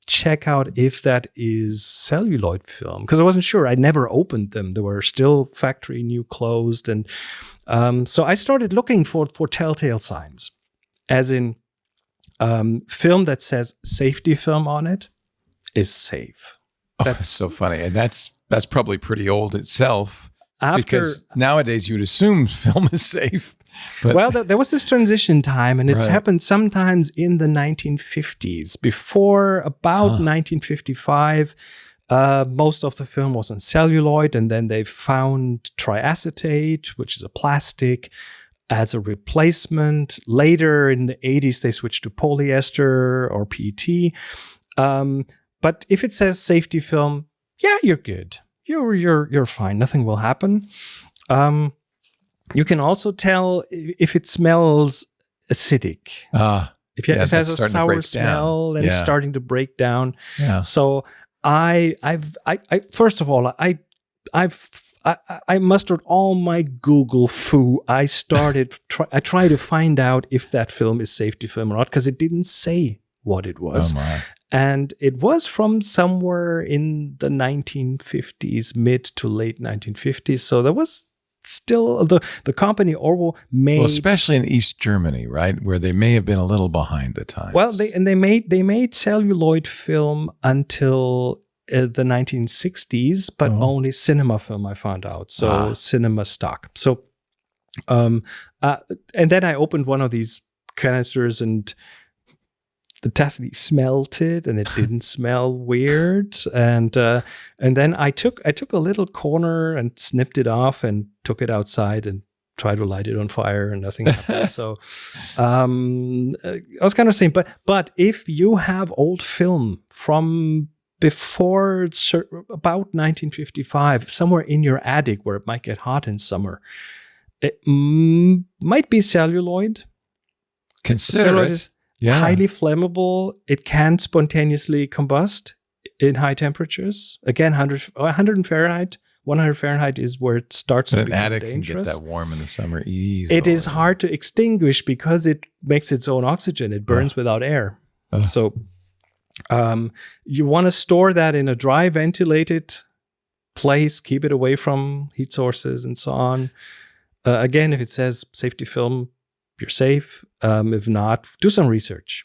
Speaker 1: check out if that is celluloid film, because I wasn't sure. I never opened them. They were still factory new, closed, and so I started looking for telltale signs, as in film that says safety film on it is safe.
Speaker 2: That's so funny, and that's probably pretty old itself. Because nowadays you'd assume film is safe. But
Speaker 1: well, there was this transition time, and it's happened sometimes in the 1950s. Before about 1955, most of the film was on celluloid, and then they found triacetate, which is a plastic, as a replacement. Later in the 80s, they switched to polyester or PET. But if it says safety film, yeah, you're good. You're fine. Nothing will happen. You can also tell if it smells acidic. If it has a sour smell and it's starting to break down.
Speaker 2: Yeah.
Speaker 1: So I first of all, I mustered all my Google foo. I tried to find out if that film is safety film or not, because it didn't say what it was.
Speaker 2: Oh my.
Speaker 1: And it was from somewhere in the 1950s, mid to late 1950s. So there was still the company Orwo made,
Speaker 2: well, especially in East Germany, right, where they may have been a little behind the times.
Speaker 1: Well, they made celluloid film until the 1960s, but only cinema film, I found out. So cinema stock. So and then I opened one of these canisters and the tacitly smelled it, and it didn't smell weird. And then I took a little corner and snipped it off and took it outside and tried to light it on fire, and nothing happened. So I was kind of saying, but if you have old film from before about 1955, somewhere in your attic where it might get hot in summer, It might be celluloid.
Speaker 2: Consider
Speaker 1: celluloid
Speaker 2: it.
Speaker 1: is
Speaker 2: Yeah.
Speaker 1: highly flammable. It can spontaneously combust in high temperatures. Again, 100 Fahrenheit. 100 Fahrenheit is where it starts to
Speaker 2: But an
Speaker 1: become
Speaker 2: attic
Speaker 1: dangerous.
Speaker 2: can get that warm in the summer easily.
Speaker 1: It is hard to extinguish because it makes its own oxygen. It burns without air. So you want to store that in a dry, ventilated place. Keep it away from heat sources and so on. Again, if it says safety film, you're safe. If not, do some research.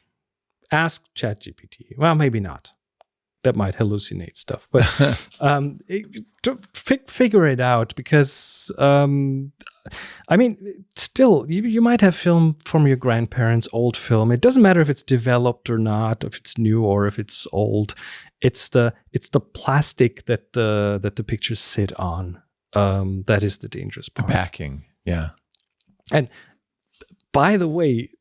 Speaker 1: Ask ChatGPT. Well, maybe not. That might hallucinate stuff. But figure it out because, I mean, still, you might have film from your grandparents, old film. It doesn't matter if it's developed or not, if it's new or if it's old. It's the plastic that the pictures sit on. That is the dangerous part.
Speaker 2: The backing, yeah.
Speaker 1: And by the way,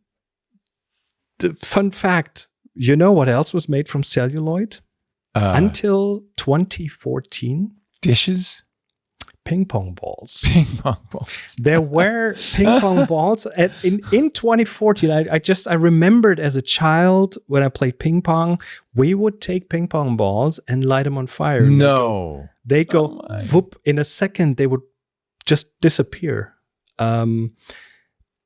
Speaker 1: the fun fact, you know what else was made from celluloid? Until 2014?
Speaker 2: Dishes?
Speaker 1: Ping pong balls.
Speaker 2: Ping pong balls.
Speaker 1: There were ping pong balls. In 2014, I remembered as a child when I played ping pong, we would take ping pong balls and light them on fire.
Speaker 2: No.
Speaker 1: They go whoop, in a second, they would just disappear.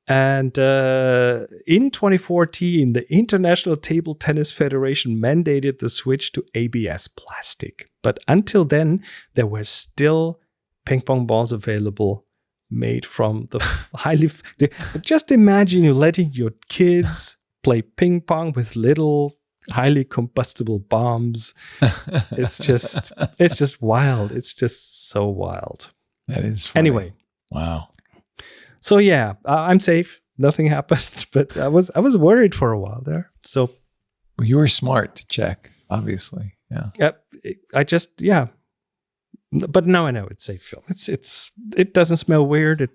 Speaker 1: And in 2014, the International Table Tennis Federation mandated the switch to ABS plastic. But until then, there were still ping pong balls available made from the highly... Just imagine you letting your kids play ping pong with little highly combustible bombs. It's just wild. It's just so wild.
Speaker 2: That is funny.
Speaker 1: Anyway.
Speaker 2: Wow.
Speaker 1: So yeah, I'm safe. Nothing happened, but I was worried for a while there. So
Speaker 2: well, you were smart to check, obviously. Yeah.
Speaker 1: But now I know it's safe film. It doesn't smell weird.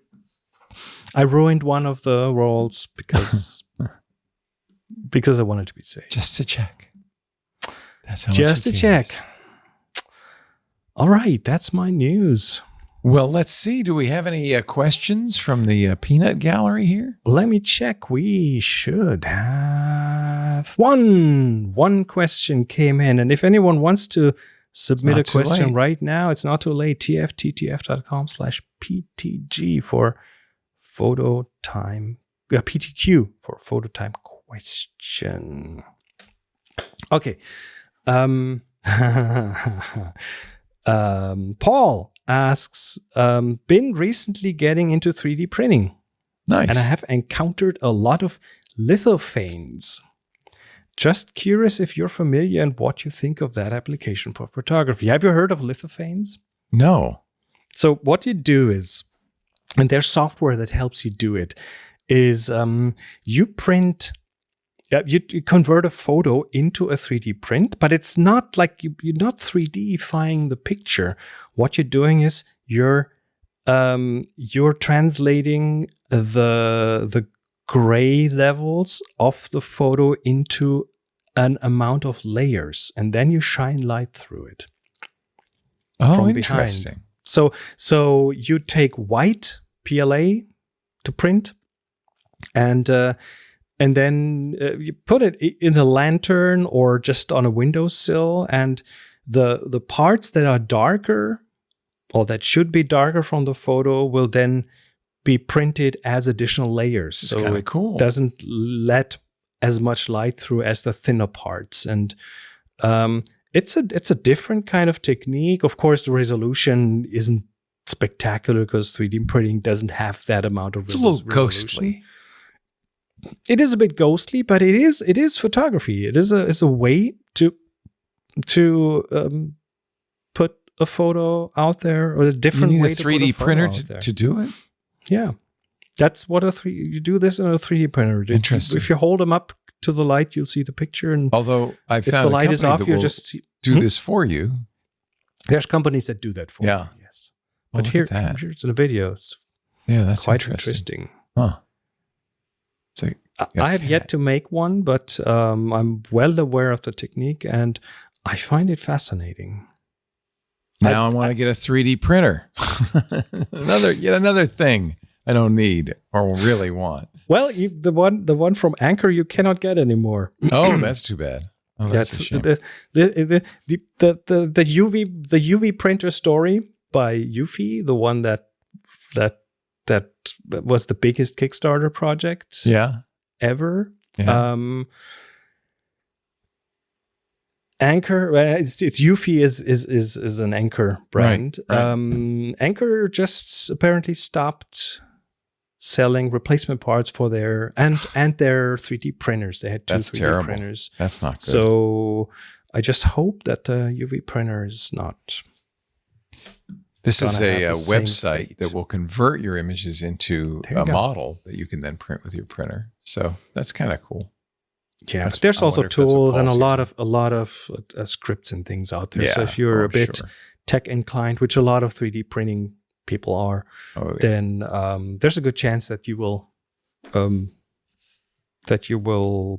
Speaker 1: I ruined one of the rolls because I wanted to be safe.
Speaker 2: Just to check. That's how
Speaker 1: just
Speaker 2: much
Speaker 1: to check. All right, that's my news.
Speaker 2: Well, let's see. Do we have any questions from the peanut gallery here?
Speaker 1: Let me check. We should have one question came in. And if anyone wants to submit a question right now, it's not too late. tfttf.com/PTG for photo time. PTQ for photo time question. Okay. Paul asks, been recently getting into 3D printing.
Speaker 2: Nice.
Speaker 1: And I have encountered a lot of lithophanes. Just curious if you're familiar and what you think of that application for photography. Have you heard of lithophanes?
Speaker 2: No.
Speaker 1: So what you do is, and there's software that helps you do it, is you print... You convert a photo into a 3D print, but it's not like you're not 3D-ifying the picture. What you're doing is you're translating the gray levels of the photo into an amount of layers, and then you shine light through it.
Speaker 2: Oh,
Speaker 1: from
Speaker 2: interesting.
Speaker 1: Behind. So you take white PLA to print, and then you put it in a lantern or just on a windowsill, and the parts that are darker or that should be darker from the photo will then be printed as additional layers.
Speaker 2: It's
Speaker 1: so it
Speaker 2: cool.
Speaker 1: Doesn't let as much light through as the thinner parts. And it's a different kind of technique. Of course, the resolution isn't spectacular because 3D printing doesn't have that amount of resolution.
Speaker 2: It's a little ghostly.
Speaker 1: It is a bit ghostly, but it is photography. It is a way to put a photo out there, or a different way to put a
Speaker 2: 3D printer
Speaker 1: to
Speaker 2: do it.
Speaker 1: Yeah, that's what you do this in a 3D printer.
Speaker 2: Interesting.
Speaker 1: If you hold them up to the light, you'll see the picture. And
Speaker 2: although I
Speaker 1: if
Speaker 2: found
Speaker 1: the light is off, you just
Speaker 2: do this for you.
Speaker 1: There's companies that do that for you. Yes, but here's in the videos.
Speaker 2: Yeah, that's
Speaker 1: quite interesting.
Speaker 2: Huh.
Speaker 1: I have yet to make one, but I'm well aware of the technique, and I find it fascinating.
Speaker 2: Now I want to get a 3D printer. Yet another thing I don't need or really want.
Speaker 1: Well, the one from Anchor you cannot get anymore.
Speaker 2: Oh, that's too bad. Oh, that's a shame.
Speaker 1: The UV printer story by Eufy, the one that was the biggest Kickstarter project ever.
Speaker 2: Yeah.
Speaker 1: Anchor, it's Eufy is an Anchor brand.
Speaker 2: Right.
Speaker 1: Anchor just apparently stopped selling replacement parts for their and their 3D printers. They had two 3D printers.
Speaker 2: That's not good.
Speaker 1: So I just hope that the UV printer is not.
Speaker 2: This is a website that will convert your images into a model that you can then print with your printer. So that's kind of cool.
Speaker 1: Yeah, there's also tools and a lot of scripts and things out there. So if you're a bit tech inclined, which a lot of 3D printing people are, then there's a good chance that you will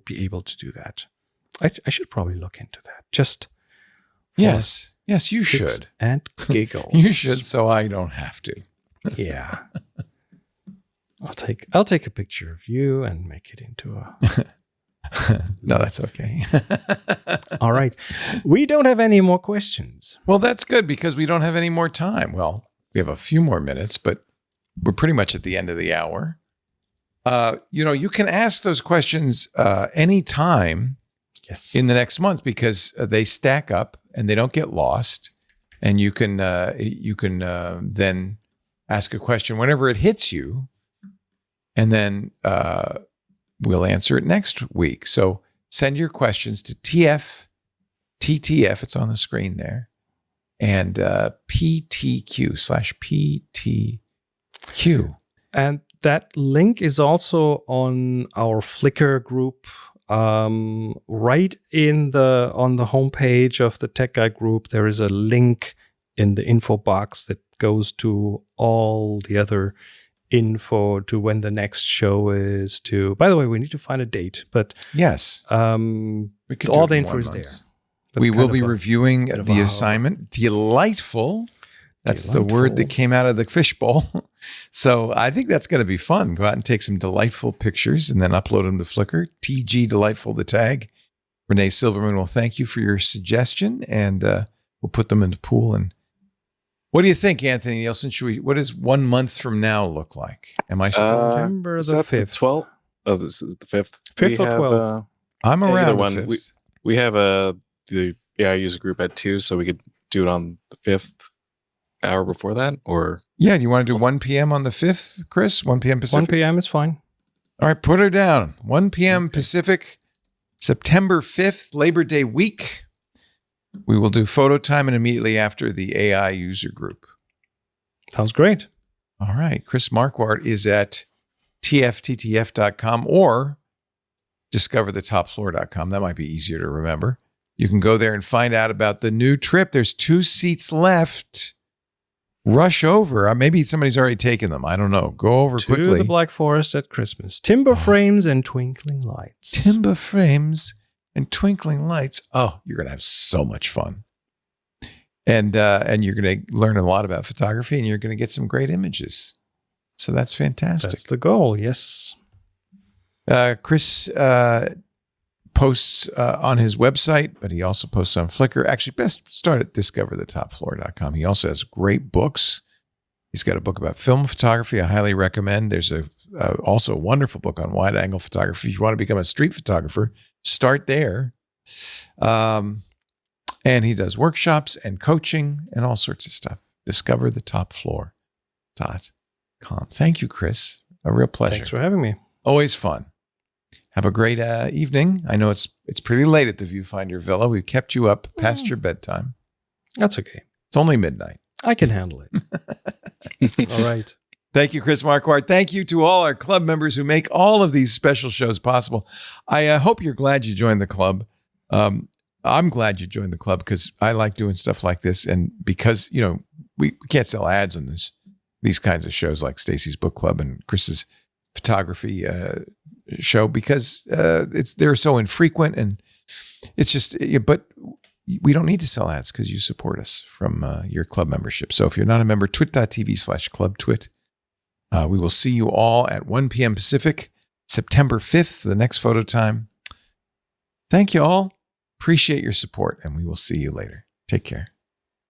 Speaker 1: be able to do that. I should probably look into that. Just
Speaker 2: yes, you should.
Speaker 1: And giggles.
Speaker 2: You should, so I don't have to.
Speaker 1: Yeah. I'll take a picture of you and make it into a.
Speaker 2: No, that's okay.
Speaker 1: All right. We don't have any more questions.
Speaker 2: Well, that's good because we don't have any more time. Well, we have a few more minutes, but we're pretty much at the end of the hour. You can ask those questions anytime in the next month because they stack up and they don't get lost. And you can then ask a question whenever it hits you. And then we'll answer it next week. So send your questions to TTF, it's on the screen there, and PTQ/PTQ.
Speaker 1: And that link is also on our Flickr group, right on the homepage of the Tech Guy group. There is a link in the info box that goes to all the other info, to when the next show is, to, by the way, we need to find a date, but
Speaker 2: yes,
Speaker 1: all the info is there.
Speaker 2: We will be reviewing the assignment. Delightful. That's the word that came out of the fishbowl. So I think that's going to be fun. Go out and take some delightful pictures and then upload them to Flickr. TG Delightful the tag. Renee Silverman will thank you for your suggestion, and we'll put them in the pool. And what do you think, Anthony Nielsen? What does 1 month from now look like? Am I still
Speaker 1: September the 5th?
Speaker 3: 12th? Oh, this is the 5th.
Speaker 1: 5th or 12th?
Speaker 2: I'm around the 5th.
Speaker 3: We have the AI user group at 2, so we could do it on the 5th hour before that, or? Yeah,
Speaker 2: do you want to do 1 p.m. on the 5th, Chris? 1 p.m. Pacific?
Speaker 1: 1 p.m. is fine.
Speaker 2: All right, put her down. 1 p.m. Pacific, September 5th, Labor Day week. We will do photo time and immediately after the AI user group.
Speaker 1: Sounds great.
Speaker 2: All right. Chris Marquardt is at tfttf.com or discoverthetopfloor.com. That might be easier to remember. You can go there and find out about the new trip. There's 2 seats left. Rush over. Maybe somebody's already taken them. I don't know. Go over quickly.
Speaker 1: To the Black Forest at Christmas. Timber frames and twinkling lights.
Speaker 2: Timber frames and twinkling lights. Oh, you're going to have so much fun. And you're going to learn a lot about photography, and you're going to get some great images. So that's fantastic.
Speaker 1: That's the goal, yes.
Speaker 2: Chris posts on his website, but he also posts on Flickr. Actually, best start at discoverthetopfloor.com. He also has great books. He's got a book about film photography I highly recommend. There's also a wonderful book on wide-angle photography. If you want to become a street photographer, start there. And he does workshops and coaching and all sorts of stuff. Discoverthetopfloor.com. Thank you, Chris. A real pleasure.
Speaker 1: Thanks for having me.
Speaker 2: Always fun. Have a great evening. I know it's pretty late at the Viewfinder Villa. We've kept you up past your bedtime.
Speaker 1: That's okay.
Speaker 2: It's only midnight.
Speaker 1: I can handle it. All right.
Speaker 2: Thank you, Chris Marquardt. Thank you to all our club members who make all of these special shows possible. I hope you're glad you joined the club. I'm glad you joined the club because I like doing stuff like this. And because, we can't sell ads on these kinds of shows like Stacy's Book Club and Chris's photography show because they're so infrequent, and it's just, but we don't need to sell ads because you support us from your club membership. So if you're not a member, twit.tv/clubtwit. We will see you all at 1 p.m. Pacific, September 5th, the next photo time. Thank you all. Appreciate your support, and we will see you later. Take care.